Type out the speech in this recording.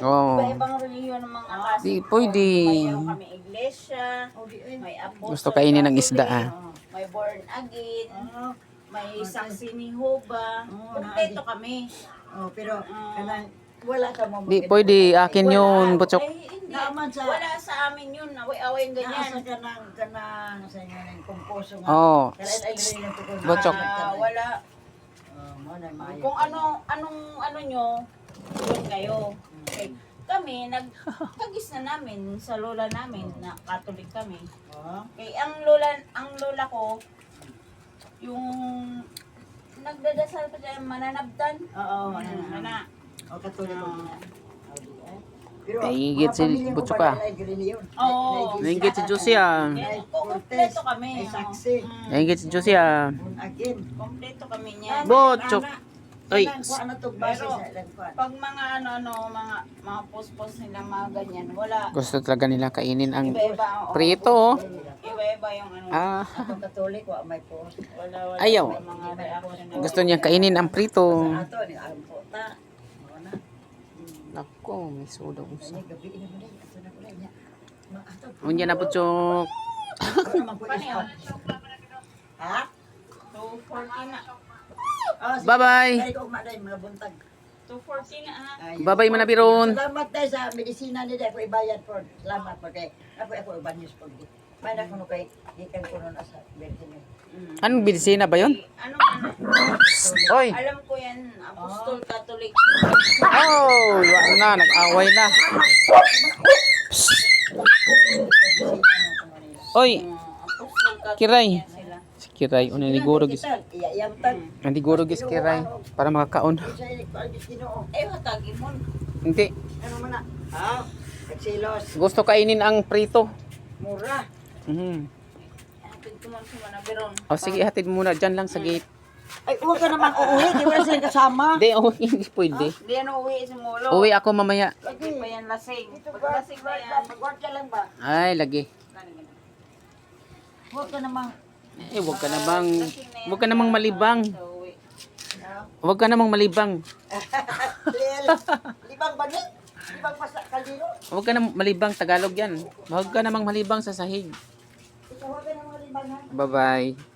Oh. Iba-ibang reliyon ng mga kasi. Di pwede. Mayroon kami iglesia, may apostol. Gusto kainin ng isda, Catholic, may born again, may saksi ni Jehovah. Kompleto kami. Oh, pero kanang wala ka mo Di pwede, akin yun, Butchok. Ay, hindi. Naaman sa- Wala sa amin yun. Away-away yung Naasa ganyan. kanang sa inyo ng kumposo nga. Oo. Kaya ay rin ang tukod. Butchok. Wala. Mo na maayo. Kung anong nyo, yun kayo. Okay. Kami, nagkagis na namin sa lola namin na Catholic kami. Okay, ang lola ko, yung nagdadasal pa siya, mananabdan. Oo, Mana. O katuloy ko na. Pero Naingit si Butchok ah. Oo. Naingit si Josie ah. Kompleto kami. Ay saksi. Naingit si Josie ah. Again. Kompleto kami niyan. Butchok. Ay, Ano to base Pero, sa ilang kuan? pag mga mga post nila mga ganyan, wala. gusto talaga nila kainin ang Iba-iba. prito oh. Iba-iba yung Ah, Atong Katolik wa may po. Wala. Ayaw. Mga reaction na. gusto niya kainin ang prito. Ato ni ang puta. Mo na. Nako, may soda usa. Ni gabi ini mo ni. Ato na pala niya. Ato. Unya na Butchok. Ano naman po Paano yun? Ha? 240 na. Oh, sige. Bye-bye. Kaya ko umaday mga buntag. 240 na ha. Ayun. Bye-bye man na biron. Salamat tayo sa medisina ni ako ibayad po. Salamat po kay ako ibanyos po. May na kuno kay ikan ko nun asa Virgin. Anong medisina ba yun? Ano? Oy. Alam ko yan, Apostol Catholic. Oh, wala na, nag-away na. Oy, Apostol Catholic Kiray. yan sila. Si Kiray, una ni Guro gis. Iyayam tag. Nanti Guro gis Kiray para makakaon. Sa Ginoo. Eh, hatagi mo. Hindi, Ano man na? Ah, katsilos. gusto kainin ang prito. Mura. Mhm. Hatid ko man sa manabiron. O sige, hatid muna dyan lang sa gate. Ay, huwag ka naman uuwi. Di wala silang kasama. Hindi, oh, hindi pwede. Hindi yan uuwi sa mulo. Uwi ako mamaya. Lagi pa yan lasing. Ito Pag ba? lasing na yan. Mag-work ka lang ba? Ay, lagi. Huwag ka naman. Eh, wag ka namang malibang. Uuwi. Wag ka namang malibang. Lil. Libang ba ni? Libang pa sa kaldero? Wag ka namang malibang, Tagalog yan. Wag ka namang malibang sa sahig. Ikaw huwag ka naman libang ha? Bye-bye.